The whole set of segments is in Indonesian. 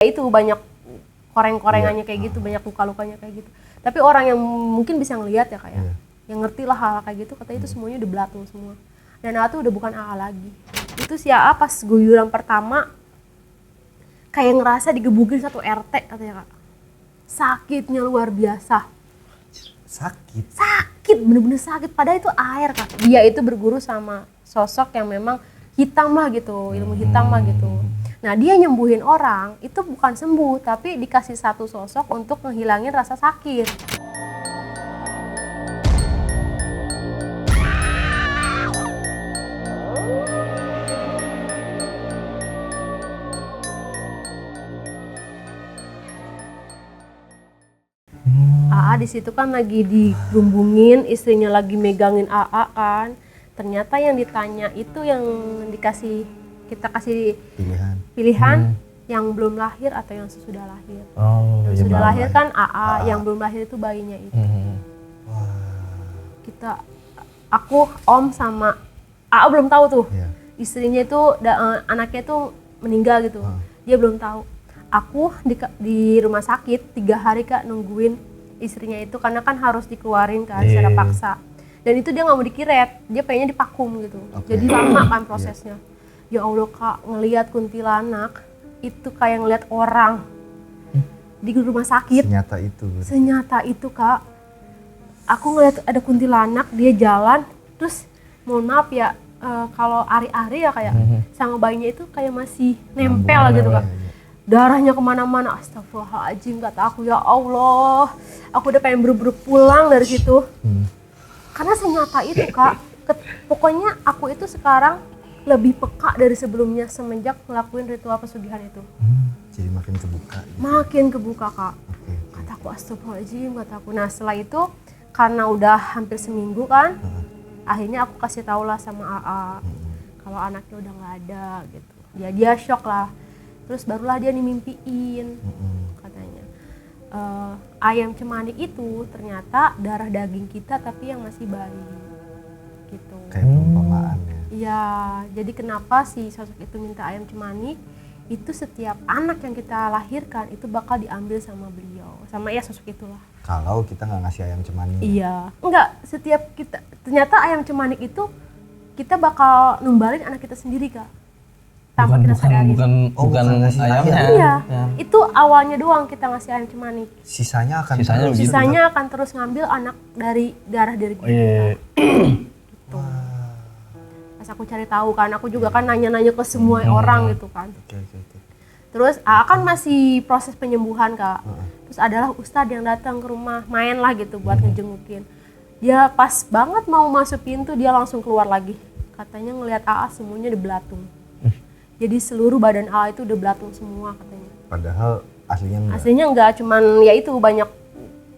itu banyak koreng-korengannya kayak gitu, banyak luka-lukanya kayak gitu. Tapi orang yang mungkin bisa ngelihat ya kayak, yang ngerti lah hal kayak gitu, katanya itu semuanya udah belatung semua. Dan AA tuh udah bukan AA lagi. Itu si AA pas guyuran pertama kayak ngerasa digebukin satu RT katanya Kak. Sakitnya luar biasa. Sakit, bener-bener sakit. Padahal itu air Kak. Dia itu berguru sama sosok yang memang hitam lah gitu, ilmu hitam lah gitu. Nah dia nyembuhin orang, itu bukan sembuh, tapi dikasih satu sosok untuk menghilangin rasa sakit. AA di situ kan lagi digembungin, istrinya lagi megangin AA kan. Ternyata yang ditanya itu yang kita kasih pilihan yang belum lahir atau yang sesudah lahir. Yang sudah lahir kan AA, yang belum lahir itu bayinya itu. Aku Om sama AA belum tahu tuh. Istrinya itu anaknya itu meninggal gitu. Dia belum tahu. Aku di rumah sakit 3 hari Kak nungguin istrinya itu karena kan harus dikeluarin kan secara paksa. Dan itu dia nggak mau dikiret, dia pengennya dipakum gitu. Jadi lama kan prosesnya. Ya Allah Kak, ngelihat kuntilanak itu kayak ngelihat orang di rumah sakit. Senyata itu Kak. Aku ngelihat ada kuntilanak, dia jalan, terus mohon maaf ya, kalau ari-ari ya kayak sama bayinya itu kayak masih nempel gitu Kak. Darahnya kemana-mana, astagfirullahaladzim, kata aku ya Allah. Aku udah pengen buru-buru pulang dari situ. Karena senyata itu Kak, pokoknya aku itu sekarang lebih peka dari sebelumnya semenjak ngelakuin ritual pesugihan itu. Jadi makin kebuka gitu. Makin kebuka Kak. Kata aku astagfirullahaladzim, kata aku. Nah setelah itu karena udah hampir seminggu kan, akhirnya aku kasih tau lah sama AA kalau anaknya udah gak ada gitu. Dia shock lah. Terus barulah dia mimpiin katanya. Ayam cemani itu ternyata darah daging kita tapi yang masih bayi gitu. Kayak perumpamaan ya. Iya, jadi kenapa si sosok itu minta ayam cemani? Itu setiap anak yang kita lahirkan itu bakal diambil sama beliau, sama ya sosok itulah. Kalau kita nggak ngasih ayam cemani. Iya, enggak, setiap kita, ternyata ayam cemani itu kita bakal numbalin anak kita sendiri Kak. Tanpa kita sadari. Bukan ayamnya. Iya, itu awalnya doang kita ngasih ayam cemani. Sisanya akan terus ngambil anak dari darah dari kita. Gitu. Pas aku cari tahu kan, aku juga kan nanya-nanya ke semua orang gitu kan. Terus kan masih proses penyembuhan Kak. Terus adalah ustadz yang datang ke rumah, main lah gitu buat ngejengukin. Dia pas banget mau masuk pintu dia langsung keluar lagi. Katanya ngelihat AA semuanya udah belatung. Jadi seluruh badan AA itu udah belatung semua katanya. Padahal aslinya enggak. Aslinya enggak, cuman ya itu banyak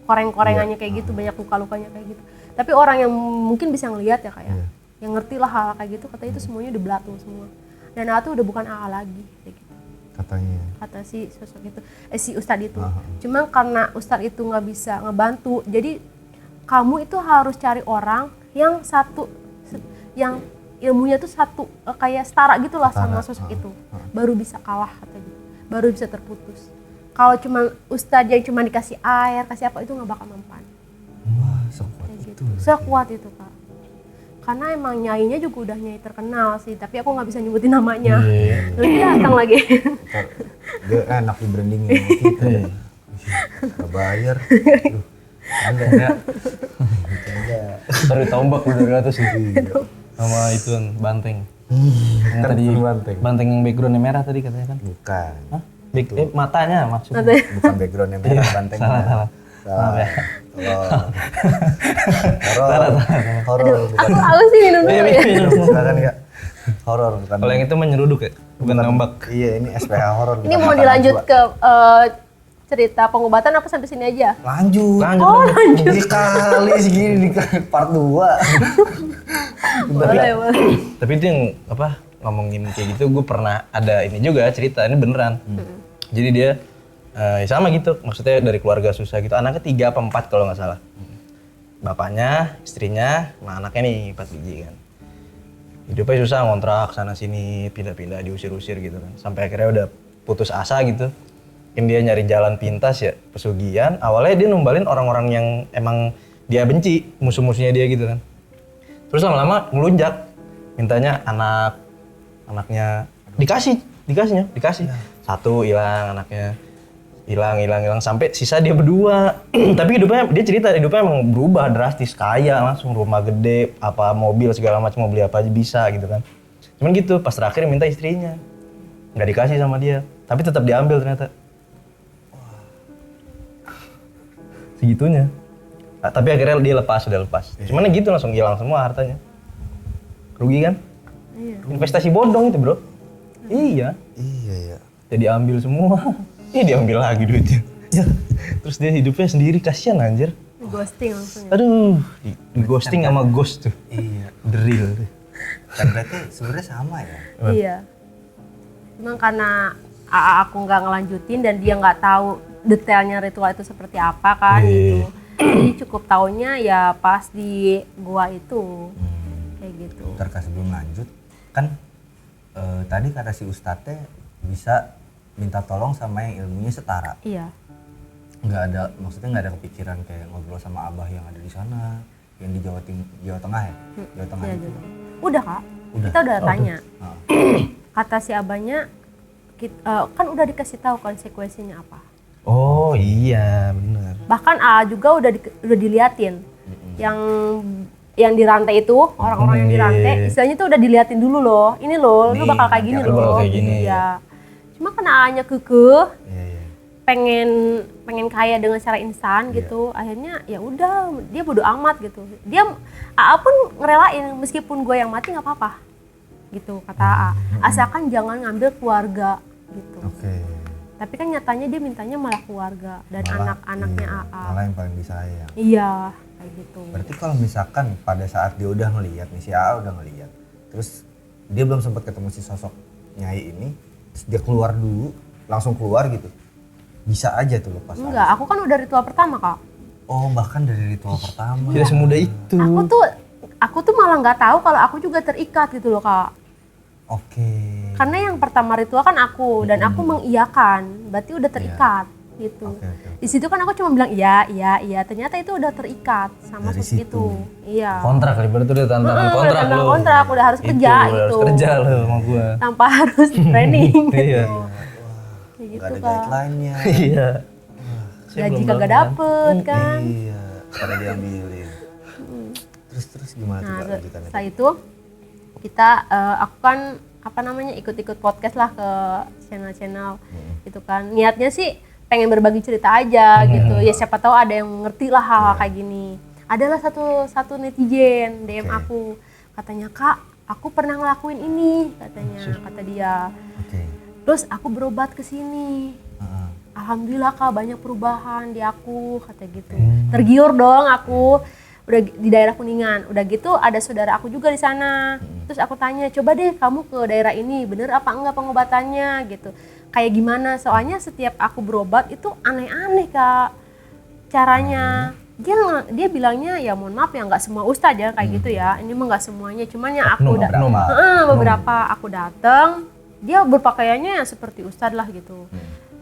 koreng-korengannya kayak gitu, banyak luka-lukanya kayak gitu. Tapi orang yang mungkin bisa ngelihat ya kayak, yang ngerti lah hal kayak gitu, katanya itu semuanya udah belatung semua. Dan AA tuh udah bukan AA lagi kayak gitu. Katanya. Kata si sosok itu, si ustadz itu. Cuma karena ustadz itu nggak bisa ngebantu, jadi kamu itu harus cari orang yang satu, yang ilmunya tuh satu, kayak setara gitulah sama sosok itu. Baru bisa kalah katanya, baru bisa terputus. Kalau cuma ustadz yang cuma dikasih air, kasih apa, itu nggak bakal mempan. Wah, sekuat itu. Sekuat itu Kak. Karena emang nyainya juga udah nyai terkenal sih, tapi aku nggak bisa nyebutin namanya. Lalu dia datang lagi. Dia enak di brandingnya kita. Gak bayar. Anda ya. Taruh tombak udah 200 sih. Sama itu banteng. Yang tadi banteng yang backgroundnya merah tadi katanya kan? Bukan. Hah? Matanya maksudnya. Bukan backgroundnya merah, bantengnya. Salah. Maaf ya. Horor. Aku sih minum dulu ya. Silakan Kak. Horor bukan. Kalau yang itu menyeruduk ya? Bukan tombak. Iya, ini SPH horor. Ini mau dilanjut ke cerita pengobatan apa sampai sini aja? Lanjut. Lanjut. Dikali segini di part 2. Tapi itu yang ngomongin kayak gitu, gue pernah ada ini juga cerita, ini beneran. Jadi dia sama gitu, maksudnya dari keluarga susah gitu, anaknya 3 apa 4 kalau nggak salah. Bapaknya, istrinya, sama anaknya nih 4 biji kan. Hidupnya susah, ngontrak sana sini, pindah-pindah, diusir-usir gitu kan. Sampai akhirnya udah putus asa gitu. Mungkin dia nyari jalan pintas ya, pesugihan. Awalnya dia numbalin orang-orang yang emang dia benci, musuh-musuhnya dia gitu kan. Terus lama-lama ngelunjak, mintanya anaknya dikasih. Satu hilang anaknya, hilang sampai sisa dia berdua. Tapi dia cerita hidupnya emang berubah drastis, kaya langsung, rumah gede, apa mobil segala macam, mau beli apa aja bisa gitu kan. Cuman gitu, pas terakhir minta istrinya, nggak dikasih sama dia, tapi tetap diambil ternyata. Segitunya. Nah, tapi akhirnya dia udah lepas. Cuman gitu langsung hilang semua hartanya. Rugi kan? Iya. Investasi bodong itu bro. Iya. Iya ya. Jadi ambil semua. Diambil lagi duitnya. Terus dia hidupnya sendiri, kasihan anjir. Ghosting langsung ya. Aduh, di ghosting sama ghost tuh. Iya. The real tuh. Kan berarti sebenarnya sama ya. Iya. Cuma karena aku nggak ngelanjutin dan dia nggak tahu detailnya ritual itu seperti apa kan gitu. Jadi cukup taunya ya pas di gua itu. Kayak gitu. Ntar sebelum lanjut, kan tadi kata si Ustadznya bisa minta tolong sama yang ilmunya setara. Iya. Maksudnya nggak ada kepikiran kayak ngobrol sama abah yang ada di sana, yang di Jawa Tengah ya? Jawa Tengah Iya, itu. Udah kak, Udah. kita udah tanya. Ah. Kata si abahnya, kan udah dikasih tahu konsekuensinya apa. Oh iya, benar. Bahkan A juga udah diliatin. Yang di rantai itu, orang-orang yang di rantai, istilahnya tuh udah diliatin dulu loh. Ini loh, lu bakal kayak gini lu bakal loh. kayak gini, Iya. Cuma karena A-nya kekeh, Iya. pengen kaya dengan secara instan gitu, akhirnya ya udah dia bodo amat gitu. AA pun ngerelain meskipun gue yang mati nggak apa-apa gitu kata AA, asalkan jangan ngambil keluarga gitu. Oke. Tapi kan nyatanya dia mintanya malah keluarga dan anak-anaknya AA. Malah yang paling disayang. Iya kayak gitu. Berarti kalau misalkan pada saat dia udah ngelihat nih, si AA udah ngelihat, terus dia belum sempat ketemu si sosok Nyai ini, terus dia keluar dulu, langsung keluar gitu, bisa aja tuh lepas. Enggak, aku kan udah ritual pertama kak. Oh bahkan dari ritual pertama. Tidak semudah itu. Aku tuh malah nggak tahu kalau aku juga terikat gitu loh kak. Oke. Karena yang pertama ritual kan aku dan aku mengiyakan, berarti udah terikat gitu. Oke. Di situ kan aku cuma bilang iya, ternyata itu udah terikat sama Dari sosok itu. Iya. Kontrak kali, berarti udah tantangan kontrak Udah tanda lu. kontrak, udah harus kerja Udah gitu. harus kerja lu sama gua. Tanpa harus training gitu. Iya. Kayak gitu Gak ada kak. guideline-nya. Iya. Gaji kagak dapet kan. Iya, pada diambilin. Terus gimana tuh Nah, Kak lanjutannya? setelah itu kita aku kan ikut-ikut podcast lah ke channel-channel gitu kan. Niatnya sih pengen berbagi cerita aja gitu. Ya siapa tahu ada yang ngerti lah hal-hal kayak gini. Adalah satu netizen DM aku, katanya Kak, aku pernah ngelakuin ini katanya, kata dia. Oke. Terus aku berobat ke sini. Alhamdulillah Kak, banyak perubahan di aku, kata gitu. Tergiur dong aku. Udah di daerah Kuningan, udah gitu ada saudara aku juga di sana. Terus aku tanya, coba deh kamu ke daerah ini, bener apa enggak pengobatannya gitu. Kayak gimana, soalnya setiap aku berobat itu aneh-aneh Kak caranya. Dia bilangnya ya mohon maaf ya nggak semua ustadz ya kayak gitu ya, ini mah nggak semuanya, cuman yang aku beberapa aku datang, dia berpakaiannya seperti ustadz lah gitu.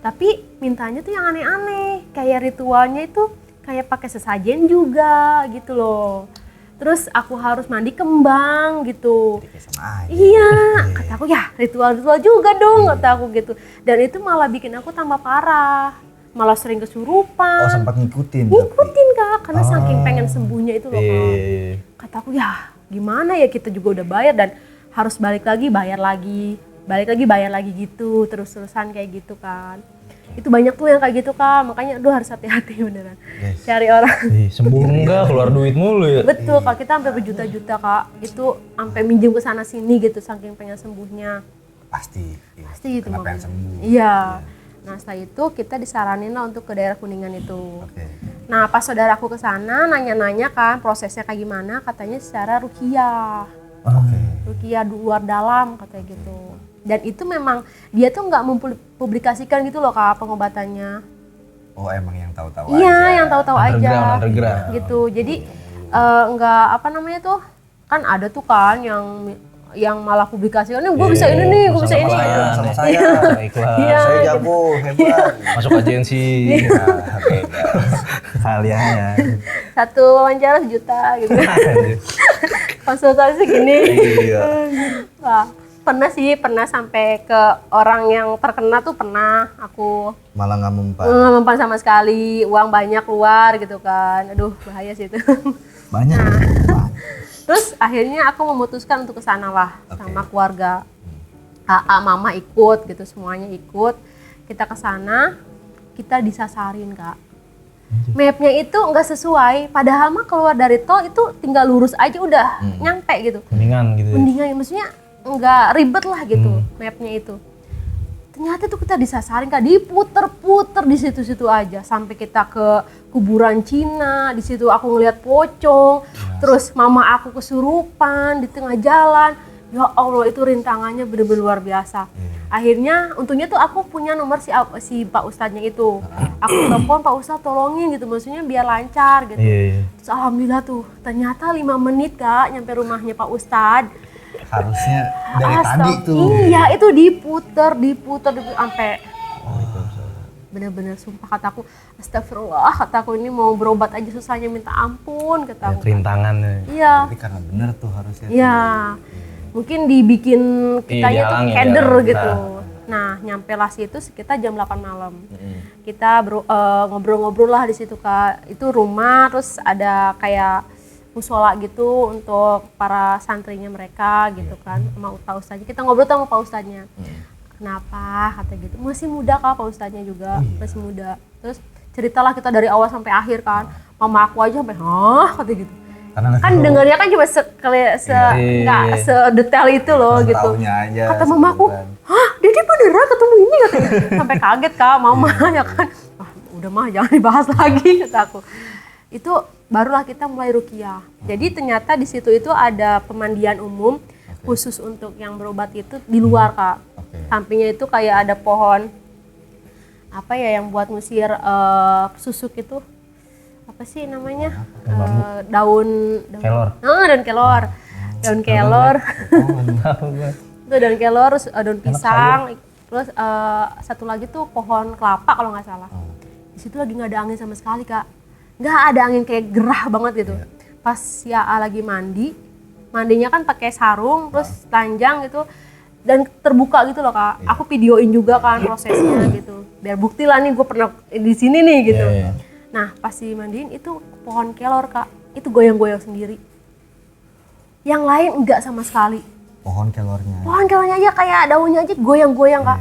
Tapi mintanya tuh yang aneh-aneh, kayak ritualnya itu kayak pakai sesajen juga gitu loh. Terus aku harus mandi kembang gitu. Sama aja. Iya, kata aku ya ritual-ritual juga dong, kata aku gitu. Dan itu malah bikin aku tambah parah, malah sering kesurupan. Oh sempat ngikutin Kak, karena saking pengen sembuhnya itu loh Kak. Kata aku ya gimana ya, kita juga udah bayar dan harus balik lagi bayar lagi gitu, terus-terusan kayak gitu kan. Itu banyak tuh yang kayak gitu Kak, makanya aduh harus hati-hati beneran. Cari orang. Sembuh enggak, keluar duit mulu ya. Betul Kak, kita sampai berjuta-juta Kak. Itu sampai minjem ke sana sini gitu saking pengen sembuhnya. Pasti Gitu karena Mama. pengen sembuh. Iya. Nah setelah itu kita disaranin lah untuk ke daerah Kuningan itu. Oke. Nah pas saudaraku ke sana nanya-nanya kan prosesnya kayak gimana, katanya secara ruqyah. Ruqyah luar dalam katanya gitu. Dan itu memang dia tuh nggak mempublikasikan gitu loh Kak pengobatannya. Oh emang yang tahu-tahu Iya, aja. yang tahu-tahu aja. Underground. Gitu. Jadi nggak apa namanya tuh, kan ada tuh kan yang yang malah publikasinya gue bisa ini nih, gue bisa ini. Sama saya. Iklan. Iya. Saya jago, hebat. Masuk agensi. Nah, beda. Kalian ya. Satu wawancara 1 juta gitu. Konsultasi gini. Iya. Wah, pernah sampai ke orang yang terkena tuh pernah aku. Malah nggak mempan. Nggak mempan sama sekali, uang banyak keluar gitu kan. Aduh, bahaya sih itu. Banyak. Terus akhirnya aku memutuskan untuk kesana lah sama keluarga. Mama ikut gitu, semuanya ikut. Kita kesana, kita disasarin Kak. Mapnya itu nggak sesuai, padahal mah keluar dari tol itu tinggal lurus aja udah nyampe gitu. Mendingan gitu. Mendingan, maksudnya nggak ribet lah gitu mapnya itu. Ternyata tuh kita disasarin Kak, diputer-puter di situ-situ aja sampai kita ke kuburan Cina. Di situ aku ngeliat pocong, terus mama aku kesurupan di tengah jalan. Ya Allah, itu rintangannya bener-bener luar biasa. Akhirnya untungnya tuh aku punya nomor si Pak Ustadznya itu. Aku telepon, Pak Ustadz tolongin gitu, maksudnya biar lancar gitu. Terus alhamdulillah tuh, ternyata 5 menit Kak nyampe rumahnya Pak Ustadz. Harusnya dari tadi tuh. Iya, itu diputer sampai bener-bener sumpah kataku, astagfirullah, kataku ini mau berobat aja susahnya minta ampun kataku. Kerintangannya. Iya. Tapi karena bener tuh harusnya. Iya. Mungkin dibikin kitanya tuh dihalangi, keder dihalangi. gitu. Nah, nyampe lah situ sekitar jam 8 malam. Kita ngobrol-ngobrol lah di situ Kak. Itu rumah, terus ada kayak musola gitu untuk para santrinya mereka gitu kan, sama Pak Ustadznya. Kita ngobrol sama Pak Ustadznya. Kenapa? Kata gitu. Masih muda Kak Pak Ustadznya juga, masih muda. Terus ceritalah kita dari awal sampai akhir kan. Mama aku aja sampai, hah? Kata gitu. Karena Kan dengarnya kan cuma nggak sedetail itu loh gitu. aja, Kata mamaku, hah, Dede beneran ketemu ini katanya. Sampai kaget Kak, mama ya kan. Wah, udah mah jangan dibahas lagi kata aku. Itu barulah kita mulai ruqyah. Jadi ternyata di situ itu ada pemandian umum khusus untuk yang berobat itu di luar Kak. Sampingnya itu kayak ada pohon apa ya yang buat ngusir susuk itu. Apa sih namanya? Daun Kelor. Daun kelor. Daun kelor. Itu daun kelor, terus daun pisang, terus satu lagi tuh pohon kelapa kalau nggak salah. Di situ lagi nggak ada angin sama sekali Kak, nggak ada angin, kayak gerah banget gitu. Pas si Aa lagi mandinya kan pakai sarung, terus telanjang gitu, dan terbuka gitu loh Kak. Aku videoin juga kan prosesnya gitu, biar bukti lah nih gue pernah di sini nih gitu. Nah pas dimandiin itu pohon kelor Kak, itu goyang-goyang sendiri. Yang lain enggak sama sekali. pohon kelornya. Pohon kelornya aja kayak daunnya aja goyang-goyang Kak.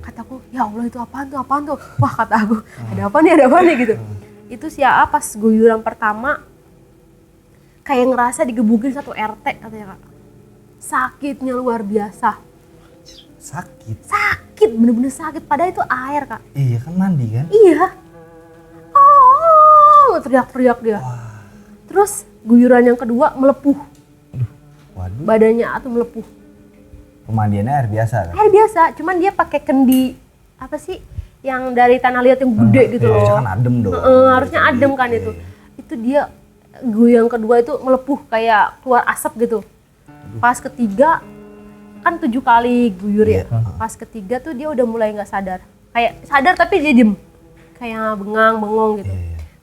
Kataku, ya Allah itu apaan tuh? Wah kata aku, ada apa nih gitu. Itu si Aa pas guyuran pertama kayak ngerasa digebukin satu RT katanya Kak. Sakitnya luar biasa. Sakit, bener-bener sakit. Padahal itu air Kak. Iya kan mandi kan? Iya. Teriak-teriak dia. Terus guyuran yang kedua melepuh. Waduh. Badannya atau melepuh. Pemandiannya air biasa kan? Air biasa, cuman dia pakai kendi apa sih yang dari tanah liat yang gede gitu loh. Harusnya kan adem dong. Harusnya adem kan itu. Itu dia guyuran kedua itu melepuh kayak keluar asap gitu. Pas ketiga kan 7 kali guyur ya. Pas ketiga tuh dia udah mulai nggak sadar. Kayak sadar tapi dia diem. Kayak bengong gitu.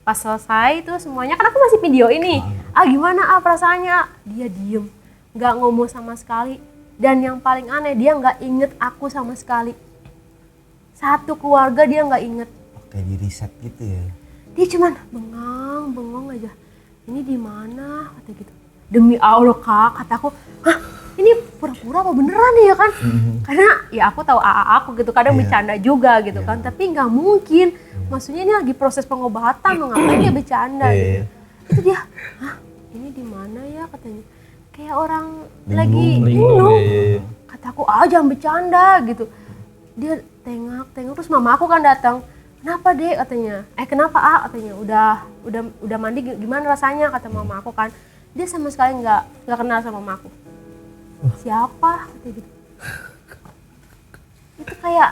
Pas selesai tuh semuanya, kan aku masih video ini. Gimana perasaannya? Dia diem, nggak ngomong sama sekali. Dan yang paling aneh, dia nggak inget aku sama sekali. Satu keluarga dia nggak inget. Kayak di reset gitu ya. Dia cuman bengong aja. Ini di mana? Kata gitu. Demi Allah Kak, kataku, hah? Ini pura-pura apa beneran ya kan? Karena ya aku tahu AA aku gitu, kadang bercanda juga gitu kan. Tapi nggak mungkin. Maksudnya ini lagi proses pengobatan, ngapain dia bercanda gitu. Itu dia, hah? Ini di mana ya katanya? Kayak orang lagi linglung. Kataku, jangan bercanda gitu. Dia tengok terus mama aku kan datang. Kenapa Dek katanya? Kenapa katanya? Udah mandi gimana rasanya kata mama aku kan. Dia sama sekali nggak kenal sama mama aku. Siapa? Kata gitu. Itu kayak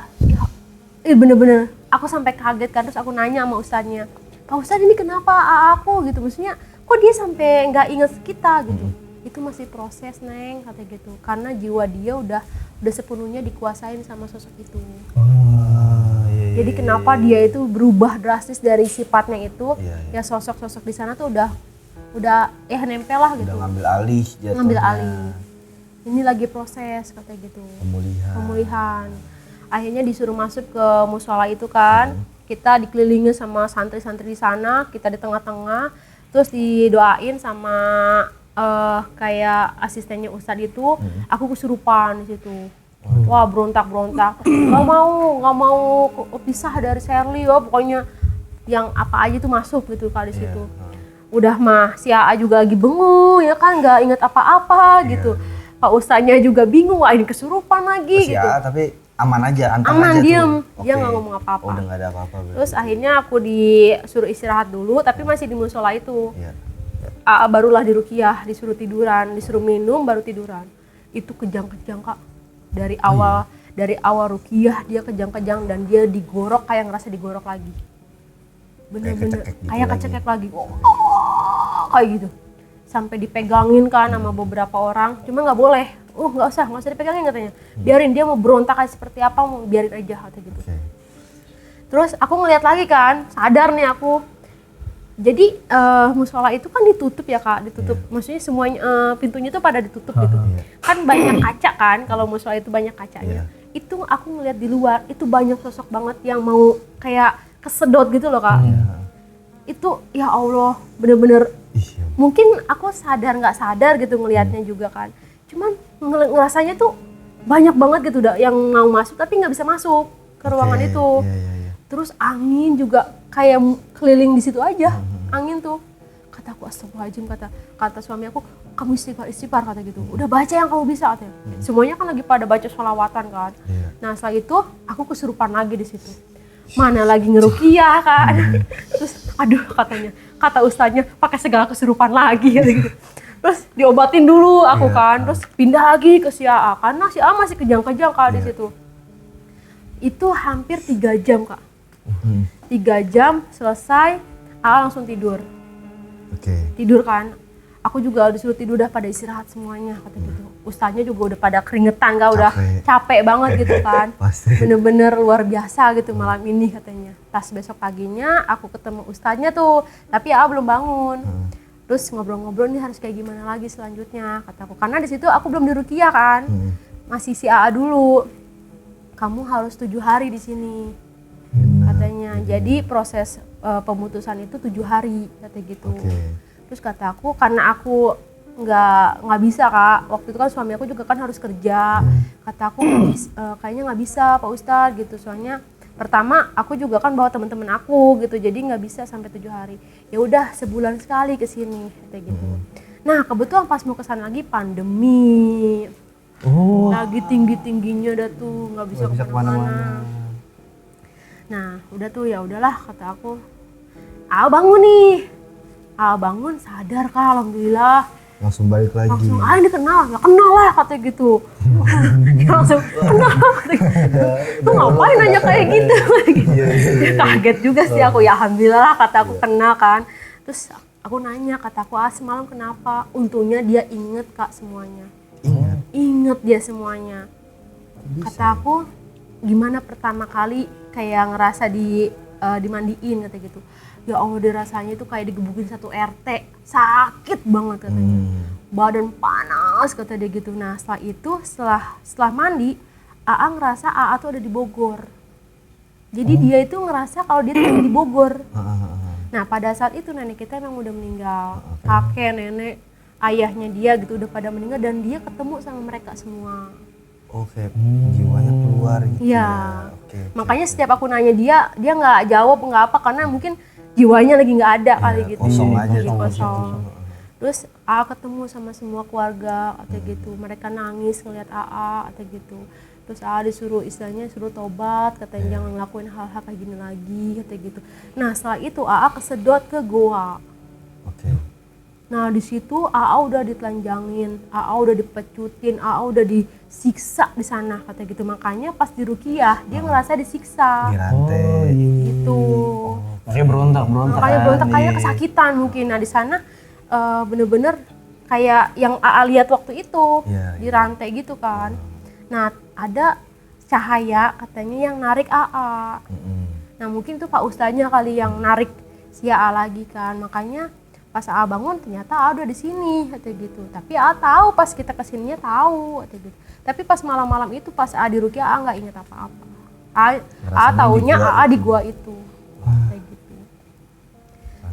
bener-bener aku sampai kaget kan, terus aku nanya sama ustadznya, Pak Ustadz ini kenapa aku gitu, maksudnya kok dia sampai nggak inget kita gitu. itu masih proses Neng, kata gitu, karena jiwa dia udah sepenuhnya dikuasain sama sosok itu. Jadi kenapa dia itu berubah drastis dari sifatnya itu, ya sosok-sosok di sana tuh udah nempel lah gitu. Udah ngambil alih jatuhnya. Ngambil alih. Ini lagi proses kata gitu. Pemulihan. Akhirnya disuruh masuk ke musola itu kan. Kita dikelilingi sama santri-santri di sana, kita di tengah-tengah, terus didoain sama kayak asistennya Ustadz itu, aku kesurupan di situ. Wah, berontak, nggak mau pisah dari Sherly, ya pokoknya yang apa aja tuh masuk gitu kali di situ. Udah mah si AA juga lagi bengong ya kan, nggak inget apa-apa gitu. Pak Ustadznya juga bingung, wah ini kesurupan lagi gitu. AA tapi aman aja, anteng aman aja diem, tuh. dia nggak ngomong apa-apa. Udah nggak ada apa-apa. Terus akhirnya aku disuruh istirahat dulu, tapi masih di musola itu. AA barulah diruqyah, disuruh tiduran, disuruh minum baru tiduran. Itu kejang-kejang Kak. Dari awal ruqyah dia kejang-kejang dan dia digorok kayak ngerasa digorok lagi. Bener-bener kayak kecekek lagi. Kayak gitu. Sampai dipegangin kan sama beberapa orang, cuma nggak boleh. Nggak usah dipegangin katanya. Biarin dia mau berontak kayak seperti apa, mau biarin aja kata gitu. Terus aku ngeliat lagi kan, sadar nih aku. Jadi musola itu kan ditutup ya Kak, ditutup. Maksudnya semuanya pintunya tuh pada ditutup gitu. Kan banyak kaca kan, kalau musola itu banyak kacanya. Itu aku ngeliat di luar, itu banyak sosok banget yang mau kayak kesedot gitu loh Kak. Itu ya Allah, bener-bener mungkin aku sadar nggak sadar gitu ngelihatnya juga kan. Cuman ngerasanya tuh banyak banget gitu yang mau masuk tapi nggak bisa masuk ke ruangan itu. Terus angin juga kayak keliling di situ aja, angin tuh. Kata aku astagfirullahaladzim, kata suami aku, kamu istighfar kata gitu. Udah baca yang kamu bisa katanya. Semuanya kan lagi pada baca sholawatan kan. Nah setelah itu aku kesurupan lagi di situ. Mana lagi ngeruqyah kan. Terus aduh kata ustadznya pakai segala kesurupan lagi gitu. Terus diobatin dulu aku kan. Terus pindah lagi ke si AA karena si AA masih kejang-kejang Kak di situ. Itu hampir 3 jam Kak. 3 jam selesai, AA langsung tidur. Tidur kan, aku juga disuruh tidur, udah pada istirahat semuanya kata gitu. Ustadznya juga udah pada keringetan Kak, udah capek banget gitu kan. Bener-bener luar biasa gitu malam ini katanya. Pas besok paginya aku ketemu ustadznya tuh, tapi AA belum bangun. Terus ngobrol-ngobrol nih harus kayak gimana lagi selanjutnya kataku. Karena di situ aku belum diruqyah kan, masih si AA dulu. Kamu harus 7 hari di sini. Katanya, jadi proses pemutusan itu 7 hari kata gitu. Terus kata aku, karena aku nggak bisa Kak, waktu itu kan suami aku juga kan harus kerja. Kata aku kayaknya nggak bisa Pak Ustadz gitu, soalnya pertama aku juga kan bawa teman-teman aku gitu, jadi nggak bisa sampai 7 hari. Ya udah sebulan sekali ke sini kata gitu. Nah kebetulan pas mau kesana lagi pandemi, lagi tinggi-tingginya udah tuh nggak bisa kemana-mana. Nah udah tuh ya udahlah kata aku, bangun nih, bangun sadar Kak, alhamdulillah. Langsung balik lagi. Langsung, ini kenal, nggak kenal lah katanya gitu. Dia langsung kenal katanya. Lu ngapain nanya kayak gitu? Kaget juga sih aku, ya alhamdulillah lah kata aku kenal kan. Terus aku nanya, kata aku semalam kenapa? Untungnya dia inget Kak semuanya. Inget dia semuanya. Kata aku, gimana pertama kali kayak ngerasa dimandiin kata gitu. Ya Allah, dia rasanya itu kayak digebukin satu RT, sakit banget katanya. Badan panas kata dia gitu. Nah setelah itu, setelah mandi, AA ngerasa AA tuh ada di Bogor. Jadi dia itu ngerasa kalau dia tuh ada di Bogor. Nah pada saat itu nenek kita emang udah meninggal. Kakek, nenek, ayahnya dia gitu udah pada meninggal dan dia ketemu sama mereka semua. Jiwanya keluar gitu ya. Makanya setiap aku nanya dia nggak jawab, nggak apa, karena mungkin jiwanya lagi nggak ada kali gitu. Kosong aja. Kosong. Terus AA ketemu sama semua keluarga atau gitu. Mereka nangis ngeliat AA atau gitu. Terus AA disuruh istilahnya suruh tobat, katanya jangan ngelakuin hal-hal kayak gini lagi kata gitu. Nah setelah itu AA kesedot ke goa. Nah di situ AA udah ditelanjangin, AA udah dipecutin, AA udah disiksa di sana kata gitu. Makanya pas di ruqyah dia ngerasa disiksa. Dirantai. Gitu. Makanya berontak kayak kesakitan mungkin. Nah di sana bener-bener kayak yang AA lihat waktu itu Iya, di rantai gitu kan. Nah ada cahaya katanya yang narik AA. Nah mungkin tuh Pak Ustadznya kali yang narik si AA lagi kan, makanya pas AA bangun ternyata AA udah di sini katanya gitu. Tapi AA tahu pas kita kesininya tahu katanya gitu. Tapi pas malam-malam itu pas AA di Rukia AA nggak ingat apa-apa. AA taunya AA di gua itu kayak gitu.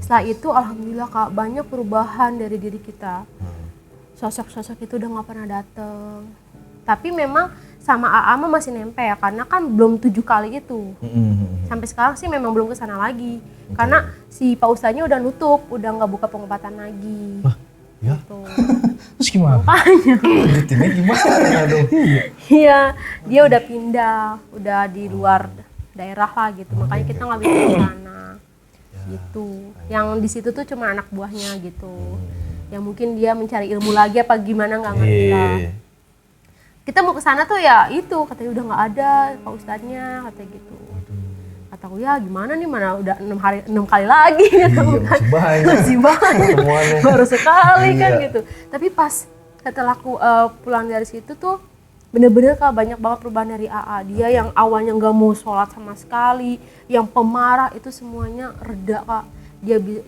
Setelah itu alhamdulillah Kak banyak perubahan dari diri kita. Sosok-sosok itu udah nggak pernah dateng. Tapi memang sama AA mah masih nempel ya karena kan belum 7 kali itu. Sampai sekarang sih memang belum kesana lagi. Karena si Pak Ustadznya udah nutup, udah nggak buka pengobatan lagi. Ya. Gitu. Terus gimana? Makanya. Rutinnya gimana dong? Iya, dia udah pindah, udah di luar daerah lah gitu. Makanya kita nggak bisa ke sana. Gitu. Yang di situ tuh cuma anak buahnya gitu. Yang mungkin dia mencari ilmu lagi apa gimana nggak ngerti lah. Kita mau ke sana tuh ya itu katanya udah nggak ada Pak Ustadznya katanya gitu. Kataku ya gimana nih mana udah 6 kali lagi kataku kan. Masih banyak. Baru sekali kan gitu. Tapi pas setelah aku pulang dari situ tuh bener-bener Kak banyak banget perubahan dari AA. Dia yang awalnya nggak mau sholat sama sekali, yang pemarah itu semuanya reda Kak.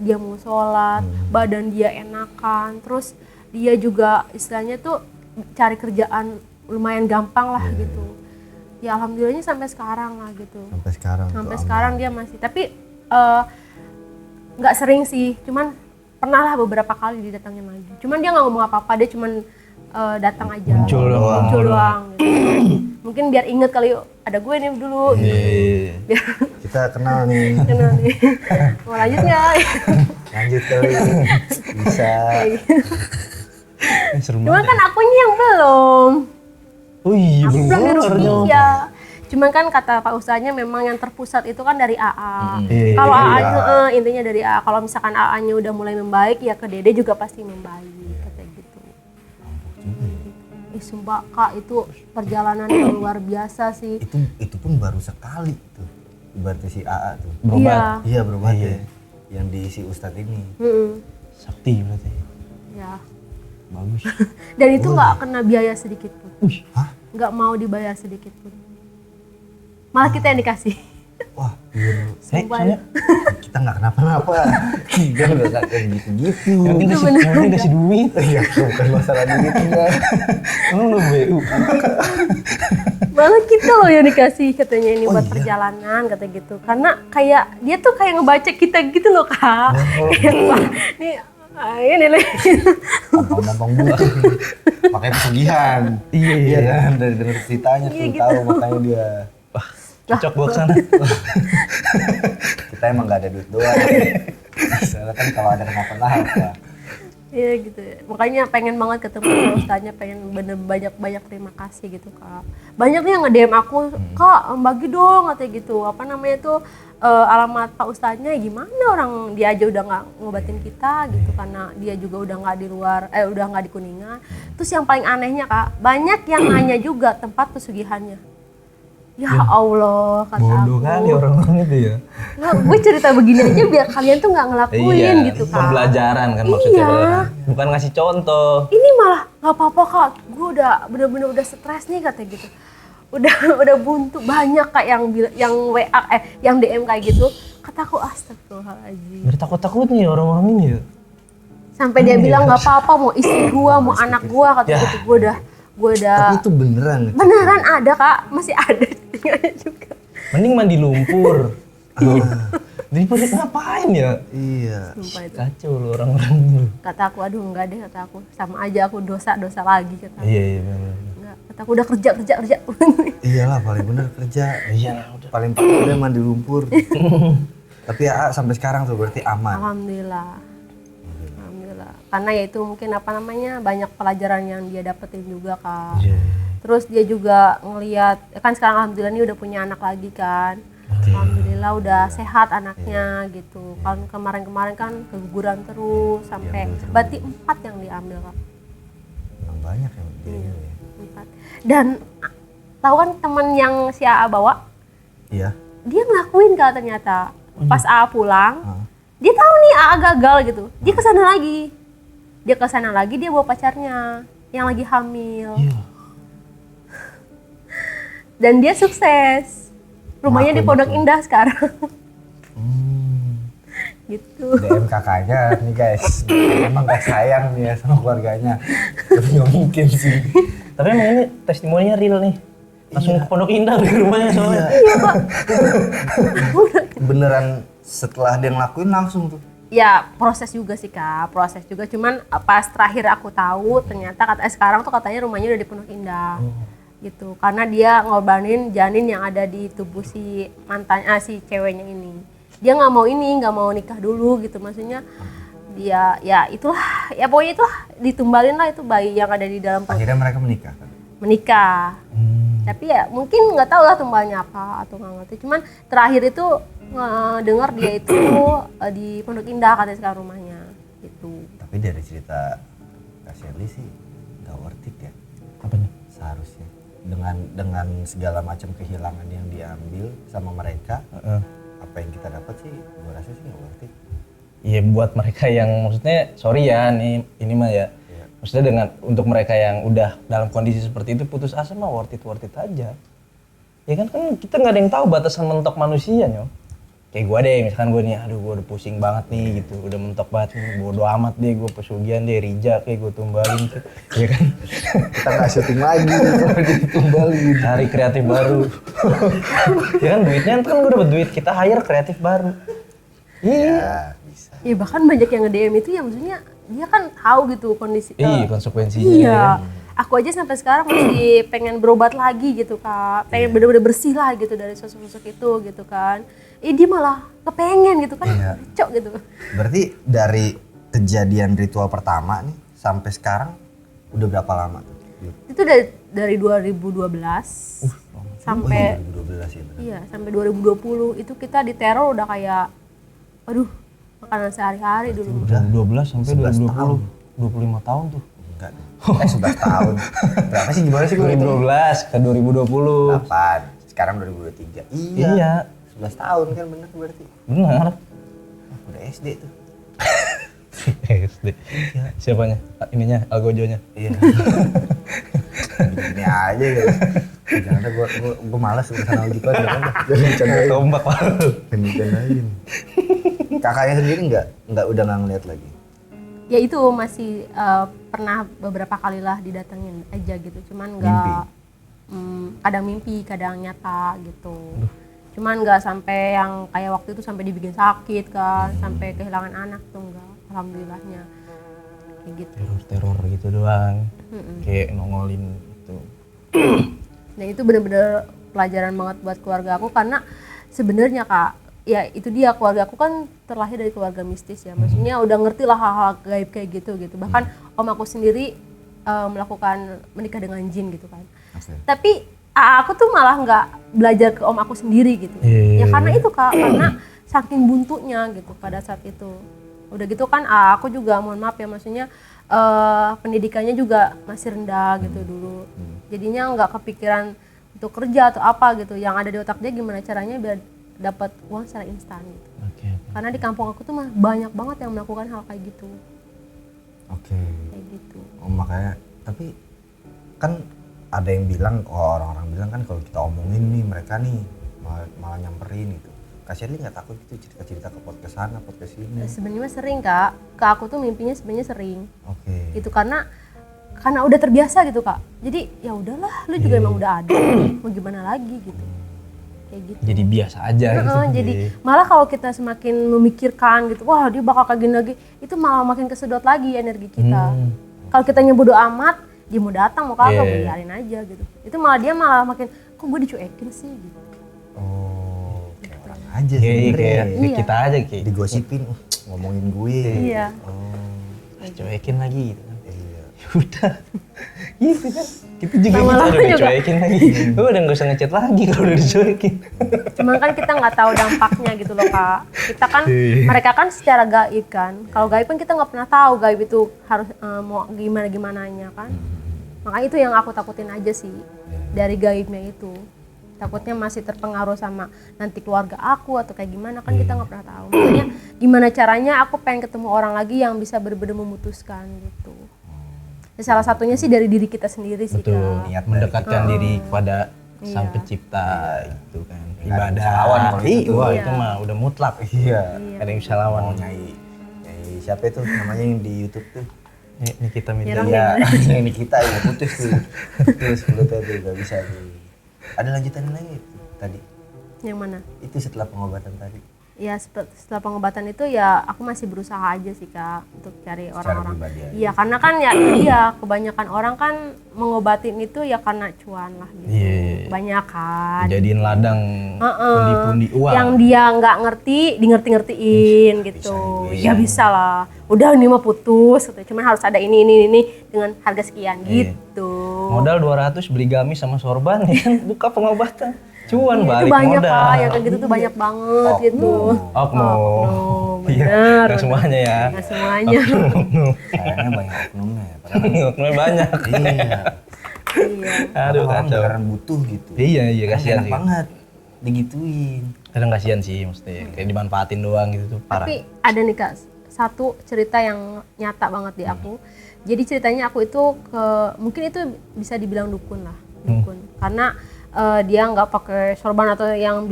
Dia mau sholat, badan dia enakan, terus dia juga istilahnya tuh cari kerjaan lumayan gampang lah gitu. Ya alhamdulillahnya sampai sekarang lah gitu. Sampai sekarang dia masih, tapi nggak sering sih, cuman pernah lah beberapa kali didatangin lagi. Cuman dia nggak ngomong apa-apa, dia cuman datang aja. Muncul doang gitu. Mungkin biar inget kali ada gue nih dulu. Gitu. Biar Kita kenal nih. mau lanjut nggak? Lanjut kali. Bisa. Seru Cuman banget. kan akunya yang belum. Oh iya, Aku belum pulang dari keluar dong. Rukia. Cuman kan kata Pak Ustadznya memang yang terpusat itu kan dari AA. Iya, Kalau iya. AA-nya intinya dari AA. Kalau misalkan AA-nya udah mulai membaik ya ke Dede juga pasti membaik kayak gitu. Sumpah Kak itu perjalanan yang luar biasa sih. Itu pun baru sekali tuh. Ibaratnya si AA tuh. Berobat. Iya berobat Iya. ya. Yang di si Ustadz ini. Sakti berarti. Ya. Bagus. Dan itu nggak kena biaya sedikit pun. Hah? Nggak mau dibayar sedikit pun. Malah kita yang dikasih. Wah, biar Sumpah. Soalnya kita nggak kenapa-napa. Kita nggak kayak gitu-gitu. yang penting kasih duit. Iya, bukan masalah duitnya. Lu BU. Malah kita loh yang dikasih katanya ini buat iya? perjalanan kata gitu. Karena kayak dia tuh kayak ngebaca kita gitu loh Kak. Kayak, "Wah, nih ini nih." Gampang butuh. Makanya pesugihan. Iya kan, dari denger ceritanya tuh Iya, tahu makanya dia. Cocok buat sana. Kita emang nggak ada duit doang. Soalnya kan kalau ada kenapa-napa. Iya gitu ya. Makanya pengen banget ketemu Pak Ustadznya, pengen bener banyak terima kasih gitu Kak. Banyak nih yang nge-DM aku, "Kak, bagi dong," katanya gitu. Apa namanya tuh alamat Pak Ustadznya gimana, orang dia aja udah nggak ngobatin kita gitu karena dia juga udah nggak di luar, udah nggak di Kuningan. Terus yang paling anehnya Kak, banyak yang nanya juga tempat pesugihannya. Ya Allah, kata Bodoh aku. kali orang-orang itu ya. Nah, gue cerita begini aja biar kalian tuh nggak ngelakuin gitu Kak. Pembelajaran kan maksudnya. Iya. Kan. Bukan ngasih contoh. Ini malah nggak apa-apa Kak, gue udah bener-bener udah stres nih katanya gitu. Udah buntu banyak Kak yang WA yang DM kayak gitu. Kataku astagfirullahaladzim. Biar takut-takut nih orang-orang ini ya. Sampai dia bilang nggak apa-apa mau istri gua, mau anak gua kata gitu. Gue udah Tapi itu beneran. beneran ada Kak, masih ada juga. Mending mandi lumpur. Jadi pada ngapain ya? Iya. Sumpah itu. Kacau lu orang-orang ini. Kata aku aduh enggak deh kata aku. Sama aja aku dosa lagi kata aku. Iya benar. Enggak, kata aku udah kerja. Iyalah paling bener kerja. Iya udah. Paling takutnya mandi lumpur. Tapi ya sampai sekarang tuh berarti aman. Alhamdulillah. Karena ya itu mungkin apa namanya banyak pelajaran yang dia dapetin juga Kak. Iya. Terus dia juga ngelihat kan sekarang alhamdulillah ini udah punya anak lagi kan. Alhamdulillah udah sehat anaknya gitu. Kan kemarin-kemarin kan keguguran terus sampai berarti 4 yang diambil Kak. Emang banyak ya. Iya, 4. Dan tahu kan teman yang si AA bawa, Iya. dia ngelakuin Kak ternyata. Pas AA pulang, dia tahu nih AA gagal gitu. Dia kesana lagi. dia ke sana lagi, dia bawa pacarnya yang lagi hamil. Iya. Dan dia sukses. Rumahnya di Pondok Indah sekarang. Gitu. DM kakaknya nih guys, emang gak sayang nih ya sama keluarganya. Tapi nggak mungkin sih. Tapi emang ini testimoninya real nih. Langsung ke Pondok Indah di rumahnya soalnya. Iya, Pak. Beneran setelah dia ngelakuin langsung tuh. Ya proses juga sih Kak, proses juga. Cuman pas terakhir aku tahu ternyata sekarang tuh katanya rumahnya udah di Pondok Indah. Gitu. Karena dia ngorbanin janin yang ada di tubuh si si ceweknya ini. Dia nggak mau nikah dulu gitu, maksudnya dia ya itulah, ya pokoknya itulah ditumbalin lah itu bayi yang ada di dalam perut. Akhirnya mereka menikah kan? Menikah. Tapi ya mungkin nggak tahu lah tumbalnya apa atau nggak ngerti. Cuman terakhir itu dengar dia itu di Pondok Indah katanya sekarang rumahnya gitu. Tapi dari cerita Kak Shirley sih nggak worth it ya. Apanya? Seharusnya dengan segala macam kehilangan yang diambil sama mereka, apa yang kita dapat sih, gue rasa sih nggak worth it. Iya buat mereka yang maksudnya sorry ya nih ini mah ya. Maksudnya dengan untuk mereka yang udah dalam kondisi seperti itu putus asa mah worth it aja. Ya kan kita nggak ada yang tahu batasan mentok manusia nyok. Kayak gue deh, misalkan gue nih, aduh gue udah pusing banget nih gitu, udah mentok banget nih, bodo amat deh gue pesugihan deh, Rija kayak gue tumbalin tuh, ya kan? Kita nggak syuting lagi, kalau ditumbalin. Cari kreatif baru. Ya kan duitnya kan gue dapet duit, kita hire kreatif baru. Iya. Ya, bisa. Ya bahkan banyak yang nge-DM itu ya maksudnya dia kan tahu gitu kondisi. Iya konsekuensinya. Iya. Aku aja sampai sekarang masih pengen berobat lagi gitu Kak. Pengen bener-bener bersih lah gitu dari sosok-sosok itu gitu kan. Dia malah kepengen gitu kan. Iya. Cok gitu. Berarti dari kejadian ritual pertama nih sampai sekarang udah berapa lama tuh? Itu dari 2012 sampai 2012 ya benar. iya sampai 2020 itu kita diteror udah kayak aduh makanan sehari-hari dulu. Udah 12 sampai 11 tahun. 2020, 25 tahun tuh. Enggak deh. 11 tahun. Berapa sih gimana sih gue itu? 2012 ke 2020. 8. Sekarang 2023. Iya. 11 tahun kan bener berarti. Benar. Udah SD tuh. SD. Siapanya? Ininya, Algojonya. Iya. Gini aja ya. Jangan gue malas urusan algojo jangan bercandain. Tombak baru. Bercandain. Kakaknya sendiri udah nggak ngeliat lagi. Ya itu masih pernah beberapa kali lah didatengin aja gitu. Cuman nggak kadang mimpi, kadang nyata gitu. Cuman nggak sampai yang kayak waktu itu sampai dibikin sakit kan, sampai kehilangan anak tuh enggak. Alhamdulillahnya kayak gitu. Teror gitu doang. Kayak nongolin itu. Nah itu bener-bener pelajaran banget buat keluarga aku karena sebenarnya Kak, ya itu dia keluarga aku kan terlahir dari keluarga mistis ya. Maksudnya udah ngerti lah hal-hal gaib kayak gitu. Bahkan om aku sendiri melakukan menikah dengan jin gitu kan. Okay. Tapi aku tuh malah nggak belajar ke om aku sendiri gitu. Ya karena itu Kak, karena saking buntunya gitu pada saat itu. Udah gitu kan aku juga mohon maaf ya maksudnya pendidikannya juga masih rendah gitu dulu. Jadinya nggak kepikiran untuk kerja atau apa gitu. Yang ada di otak dia gimana caranya biar dapat uang secara instan gitu. Okay. Karena di kampung aku tuh mah banyak banget yang melakukan hal kayak gitu. Oke. Kayak gitu. Oh, makanya tapi kan ada yang bilang, orang-orang bilang kan kalau kita omongin nih mereka nih malah nyamperin gitu. Kak Shirley nggak takut gitu cerita-cerita ke podcast sana, podcast sini? Sebenarnya sering Kak. Ke aku tuh mimpinya sebenarnya sering. Oke. Gitu karena udah terbiasa gitu Kak. Jadi ya udahlah, lu juga emang udah ada. Mau gimana lagi gitu. Kayak gitu. Jadi biasa aja gitu. Jadi malah kalau kita semakin memikirkan gitu, wah dia bakal kayak gini lagi, itu malah makin kesedot lagi energi kita. Kalau kitanya bodo amat, dia mau datang mau kagak, biarin aja gitu. Itu malah dia malah makin, kok gue dicuekin sih gitu. Oh, kayak orang aja Kayak Iya. kita aja kayak digosipin, ngomongin gue. Iya. Oh, cuekin lagi gitu kan. iya. Udah. Gitu kan. Kita juga Lama-lama kita udah juga. dicuekin lagi. Lu udah gak usah ngechat lagi kalau udah dicuekin. Cuman kan kita nggak tahu dampaknya gitu loh Kak. Kita kan, mereka kan secara gaib kan. Kalau gaib kan kita nggak pernah tahu gaib itu harus mau gimana-gimananya kan. Makanya itu yang aku takutin aja sih dari gaibnya itu. Takutnya masih terpengaruh sama nanti keluarga aku atau kayak gimana kan kita nggak pernah tahu. Makanya gimana caranya aku pengen ketemu orang lagi yang bisa benar-benar memutuskan gitu. Ya, salah satunya sih dari diri kita sendiri sih Betul, Kak. niat mendekatkan diri kepada sang pencipta itu kan. Nggak ada yang Ibadah. bisa lawan kalau itu. Wah, Iya. itu mah udah mutlak. Iya. Gak ada yang bisa lawan. Mau nyai siapa itu namanya yang di YouTube tuh? Ini kita minta. Nyerang Iya, yang di kita ya putus tuh. Putus kulitnya tuh gak bisa tuh. Ada lanjutan lagi tadi. Yang mana? Itu setelah pengobatan tadi. Ya setelah pengobatan itu ya aku masih berusaha aja sih Kak untuk cari orang-orang. pribadi aja. Iya karena kan ya iya kebanyakan orang kan mengobatin itu ya karena cuan lah gitu. Iya. Kebanyakan. Jadiin ladang pundi-pundi uang. Yang dia nggak ngerti, di ngerti-ngertiin gitu. Ya bisa lah. Udah ini mah putus, gitu. Cuman harus ada ini dengan harga sekian gitu. Modal 200 beli gamis sama sorban ya kan, buka pengobatan. Cuan Itu balik banyak modal. Kak, yang kayak gitu tuh banyak banget gitu. Oknum. Iya, Bener. nggak semuanya ya. Nggak semuanya. Sayangnya banyak oknumnya ya. Padahal Oknumnya banyak. iya. Iya. Aduh Orang kacau. beneran butuh gitu. Iya, Kan kasihan enak sih. banget digituin. Kadang kasihan sih maksudnya, kayak dimanfaatin doang gitu tuh parah. Tapi ada nih Kak, satu cerita yang nyata banget di aku. Jadi ceritanya aku itu mungkin itu bisa dibilang dukun lah, dukun. Karena dia nggak pakai sorban atau yang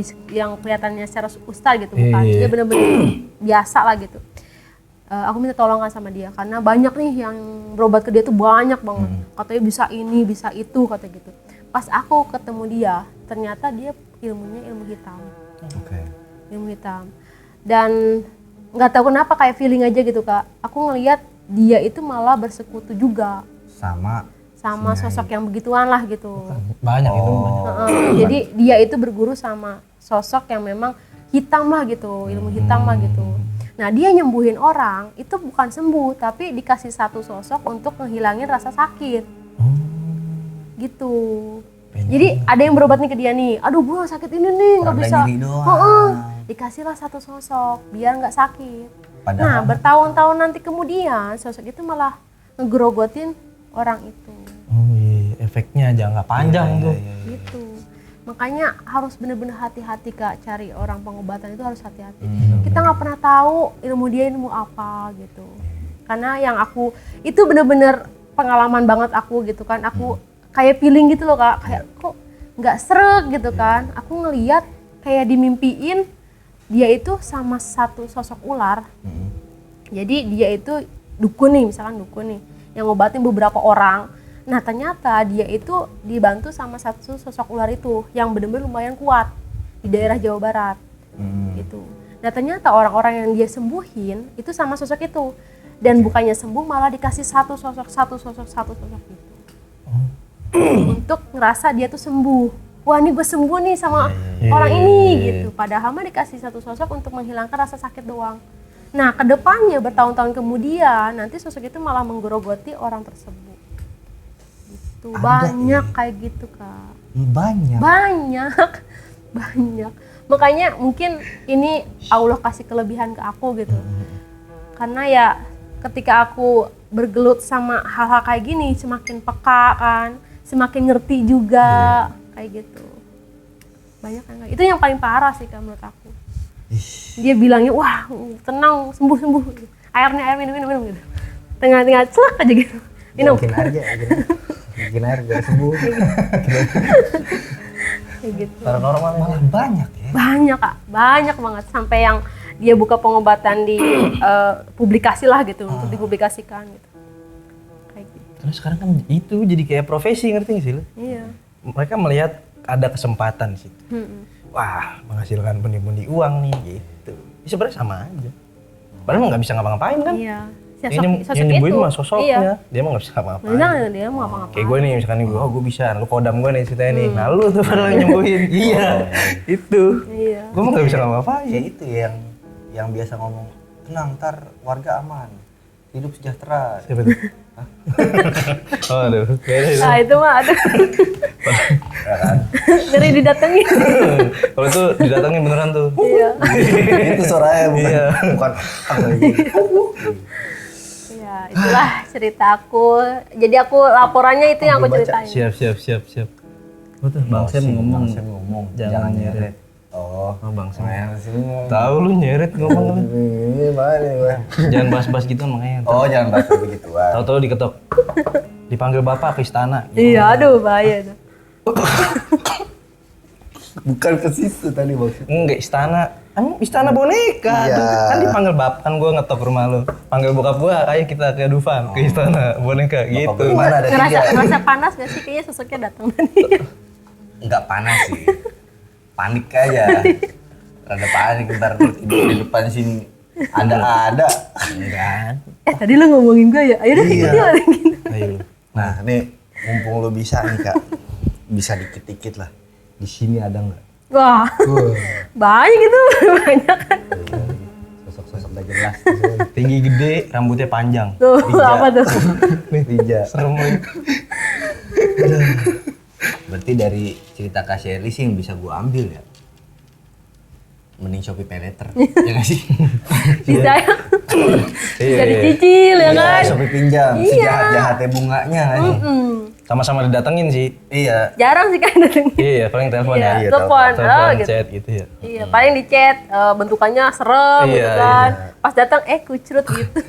kelihatannya secara ustaz gitu, bukan. Dia bener-bener biasa lah gitu. Aku minta tolongan sama dia karena banyak nih yang berobat ke dia tuh banyak banget. Katanya bisa ini, bisa itu, kata gitu. Pas aku ketemu dia, ternyata dia ilmunya ilmu hitam. Oke. Ilmu hitam. Dan nggak tahu kenapa kayak feeling aja gitu Kak. Aku ngelihat dia itu malah bersekutu juga sama sosok yang begituan lah gitu. Banyak itu banyak. Jadi dia itu berguru sama sosok yang memang hitam lah gitu, ilmu hitam lah gitu. Nah dia nyembuhin orang itu bukan sembuh, tapi dikasih satu sosok untuk menghilangin rasa sakit. Gitu. Jadi ada yang berobat nih ke dia nih, aduh gue sakit ini nih nggak Rada bisa. nyeri doang. Dikasihlah satu sosok biar nggak sakit. Padahal Nah bertahun-tahun nanti kemudian sosok itu malah ngegrogotin orang itu. Oh iya, efeknya jangka panjang tuh. Gitu. Makanya harus benar-benar hati-hati Kak, cari orang pengobatan itu harus hati-hati. Kita nggak pernah tahu ilmu dia ilmu apa gitu. Karena yang aku itu benar-benar pengalaman banget aku gitu kan. Aku kayak feeling gitu loh Kak, kayak kok nggak sreg gitu kan. Aku ngeliat kayak dimimpiin dia itu sama satu sosok ular. Jadi dia itu dukun nih, misalkan dukun nih, yang ngobatin beberapa orang. Nah ternyata dia itu dibantu sama satu sosok ular itu yang benar-benar lumayan kuat di daerah Jawa Barat gitu. Nah ternyata orang-orang yang dia sembuhin itu sama sosok itu, dan bukannya sembuh malah dikasih satu sosok gitu untuk ngerasa dia tuh sembuh. Wah ini gue sembuh nih sama orang ini gitu. Padahal mah dikasih satu sosok untuk menghilangkan rasa sakit doang. Nah kedepannya bertahun-tahun kemudian nanti sosok itu malah menggerogoti orang tersebut. Gitu. Banyak kayak gitu Kak. Banyak. Makanya mungkin ini Allah kasih kelebihan ke aku gitu. Karena ya ketika aku bergelut sama hal-hal kayak gini semakin peka kan, semakin ngerti juga kayak gitu. Banyak kan. Itu yang paling parah sih Kak menurut aku. Dia bilangnya wah tenang sembuh. Airnya minum gitu. Tengah-tengah celak aja gitu. Minum. Bikin air biar sembuh. Kayak gitu. Paranormal Malah banyak ya. Banyak Kak, banyak banget sampai yang dia buka pengobatan di publikasi lah gitu untuk dipublikasikan gitu. Kayak gitu. Terus sekarang kan itu jadi kayak profesi, ngerti gak sih lu? Iya. Mereka melihat ada kesempatan di situ. Wah, menghasilkan pundi-pundi uang nih gitu. Ya, sebenarnya sama aja. Padahal nggak bisa ngapa-ngapain kan? Iya. Yang nyembuhin mah sosoknya, dia mah nggak bisa ngapa-ngapain. Dia mau ngapa-ngapain. Kayak gue nih, misalkan gue, gue bisa, lu kodam gue nih ceritanya nih. Nah lu tuh padahal nyembuhin. Iya, itu. Iya. Gue mah nggak bisa ngapa-ngapain. Ya itu yang biasa ngomong, tenang ntar warga aman, hidup sejahtera. Siapa tuh? Oh aduh, kayaknya itu. Nah itu mah aduh. Ya kan? Ngeri didatengin. Kalau itu didatangin beneran tuh. Iya. Itu suaranya bukan Ya itulah cerita aku. Jadi aku laporannya itu yang aku ceritain. Siap. Betul, Bang Sam ngomong. Bang Sam ngomong, Jangan nyeret. Oh, Bang Sam. Sam. Tahu lu nyeret ngomong lu. Ini mana gue? Jangan bahas-bahas gitu makanya. Oh, jangan bahas begituan. Tahu-tahu diketok. Dipanggil bapak ke istana. Iya, aduh bahaya tuh. Bukan ke situ tadi maksudnya. Enggak, istana. Emang istana boneka. Iya. Kan dipanggil bapak, kan gue ngetok rumah lu. Panggil bokap gue, ayo kita ke Dufan, ke istana boneka gitu. Bokap gimana ada Ngerasa panas gak sih? Kayaknya sosoknya datang tadi. Enggak panas sih. Panik aja. Rada panik ntar tidur di depan sini. Ada. Enggak. Tadi lu ngomongin gue ya? Ayo deh Iya. ikutin lah gitu. Ayo lu. Nah, nih mumpung lu bisa nih Kak. Bisa dikit-dikit lah. Di sini ada nggak? Wah, banyak gitu. Banyak kan. Sosok-sosok gak jelas. Tinggi gede, rambutnya panjang. Tuh, Bija. apa tuh? Rija. Serem lu. Berarti dari cerita Kak Sherly sih yang bisa gua ambil ya. Mending Shopee Paylater. Ya nggak sih? Bisa ya? Iya, Bisa iya. dicicil ya kan? Shopee pinjam. Iya. Sejahat-jahatnya bunganya nggak sih? Sama-sama didatengin sih. Iya. Jarang sih kan datengin. Iya, paling telepon Iya, ya. telepon, Telepon, gitu. chat gitu ya. Iya, paling di chat bentukannya serem Iya, gitu kan. iya. Pas datang kucrut gitu.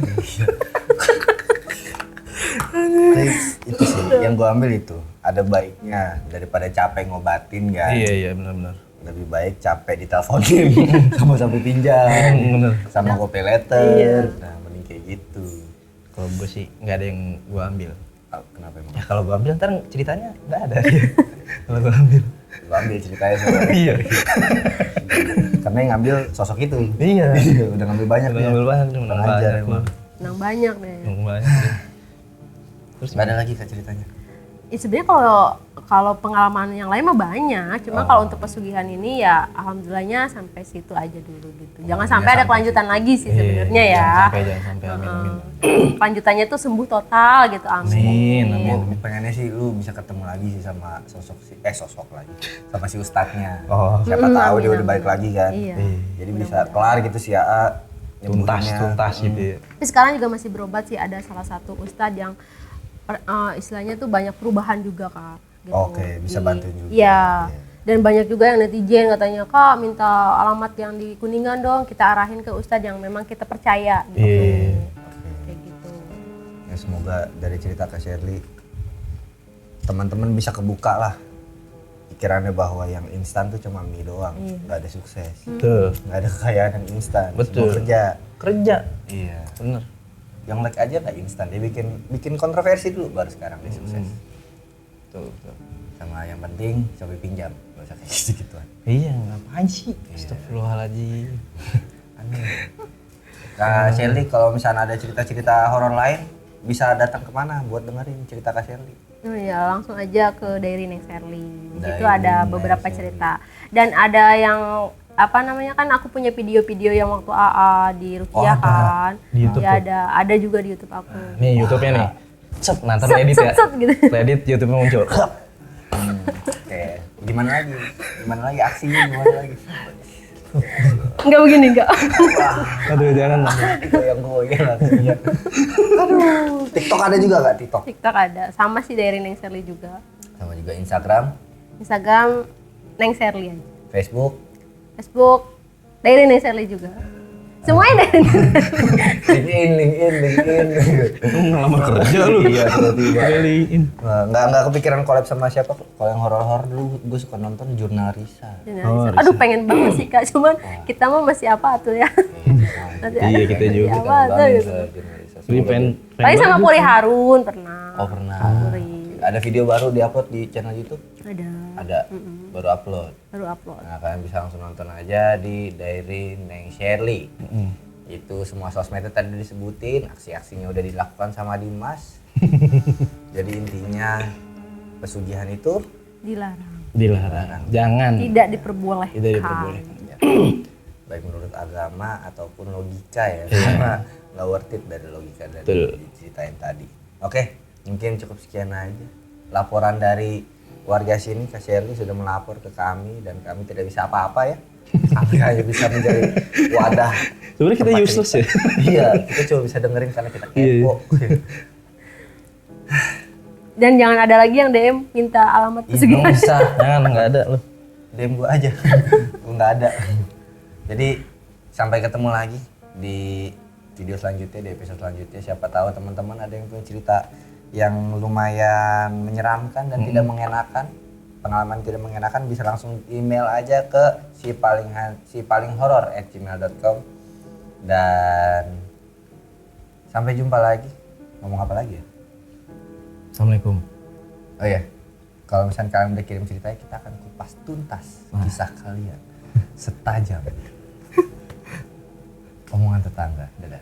Tapi itu sih yang gua ambil itu. Ada baiknya daripada capek ngobatin kan. Iya, benar-benar. Lebih baik capek diteleponin sama sampai pinjam. Bener. Sama GoPay letter. Iya. Nah, mending kayak gitu. Kalau gue sih nggak ada yang gue ambil. Oh, kenapa emang? Ya kalau gue ambil ntar ceritanya nggak ada. Kalau gue ambil. Gua ambil ceritanya soalnya. Iya. Karena yang ngambil sosok itu. Iya. Udah ngambil banyak Udah dia. ngambil banyak, dia menang Pengajar banyak. emang. Menang banyak deh. Menang banyak. Terus Nggak ada lagi Kak ceritanya. Ya sebenarnya kalau pengalaman yang lain mah banyak, cuma kalau untuk pesugihan ini ya alhamdulillahnya sampai situ aja dulu gitu. Jangan sampai ada kelanjutan lagi sih sebenarnya ya. Jangan sampai amin. Kelanjutannya tuh sembuh total gitu, amin. Amin. Pengennya sih lu bisa ketemu lagi sih sama sosok lagi. Sama si ustadznya. Oh. Siapa tahu dia udah balik lagi kan. Iya. Jadi bisa kelar gitu si AA. Tuntas gitu ya. Tapi sekarang juga masih berobat sih, ada salah satu ustadz yang istilahnya tuh banyak perubahan juga Kak. Gitu. Oke, bisa bantuin juga. Iya. Dan banyak juga yang netizen katanya, Kak minta alamat yang di Kuningan dong, kita arahin ke ustadz yang memang kita percaya. Gitu. Iya. Kayak gitu. Ya semoga dari cerita Kak Sherly teman-teman bisa kebuka lah pikirannya bahwa yang instan tuh cuma mie doang, nggak ada sukses, Betul. nggak ada kekayaan yang instan. Betul. Semua kerja. Kerja. Iya. Bener. Yang like aja nggak instan, dia bikin kontroversi dulu baru sekarang dia sukses. Betul. Sama yang penting sampai pinjam, nggak usah kayak gitu-gituan. Iya, ngapain sih? Astagfirullahaladzim. Aneh. Kak Sherly kalau misalnya ada cerita-cerita horor lain bisa datang kemana buat dengerin cerita Kak Sherly? Oh iya, langsung aja ke Diary Neng Sherly. Di situ Diary ada Neng beberapa Sherly. cerita. Dan ada yang apa namanya kan aku punya video-video yang waktu AA di Rukiah ada. kan. Di YouTube ya tuh? ada juga di YouTube aku. Nih YouTube-nya nih. Set, nanti Set, edit set, ya. set, gitu. Edit YouTube-nya muncul. Oke, gimana lagi? Gimana lagi aksinya? Gimana lagi? Enggak begini enggak. Aduh, jangan. Goyang-goyang aksinya. Aduh. TikTok ada juga nggak TikTok? TikTok ada, sama si Diary Neng Sherly juga. Sama juga Instagram, Instagram Neng Sherly aja. Facebook, Facebook Diary Neng Sherly juga. Semuanya Diary Neng Sherly. LinkedIn. Lu ngelamar kerja lu. Iya, tiba-tiba. Beliin. Nggak kepikiran collab sama siapa? Kalau yang horor-horor dulu gue suka nonton Jurnal Risa. Aduh pengen banget sih Kak, cuman kita mah masih apa tuh ya. Masih Iya, ada kita masih juga. apa tuh gitu. Jurnal Risa. Jadi pengen Paling sama Puri Harun pernah. Oh pernah. Puri. Ada video baru diupload di channel YouTube? Ada, Ada. Baru upload. baru upload. Nah kalian bisa langsung nonton aja di Diary Neng Sherly. Itu semua sosmednya tadi disebutin, aksi-aksinya udah dilakukan sama Dimas. Jadi intinya pesugihan itu Dilarang. Jangan. Tidak diperbolehkan. Tidak diperbolehkan. baik menurut agama ataupun logika ya, karena nggak worth it dari logika dari Betul. diceritain tadi. Oke, mungkin cukup sekian aja. Laporan dari warga sini, Kak Sherly sudah melapor ke kami dan kami tidak bisa apa-apa ya. Kami hanya bisa menjadi wadah. Sebenarnya kita tempat useless cerita. Iya, kita cuma bisa dengerin karena kita kepo. Dan jangan ada lagi yang DM minta alamat Iya, pesugihan. nggak usah. Jangan, nggak ada lu. DM gua aja. Gua nggak ada. Jadi sampai ketemu lagi di video selanjutnya, di episode selanjutnya. Siapa tahu teman-teman ada yang punya cerita yang lumayan menyeramkan dan tidak mengenakan, pengalaman tidak mengenakan, bisa langsung email aja ke sipalinghoror@gmail.com. Dan sampai jumpa lagi. Ngomong apa lagi ya? Assalamualaikum. Oh iya, kalau misalnya kalian udah kirim ceritanya, kita akan kupas tuntas kisah kalian setajam omongan tetangga. Dadah.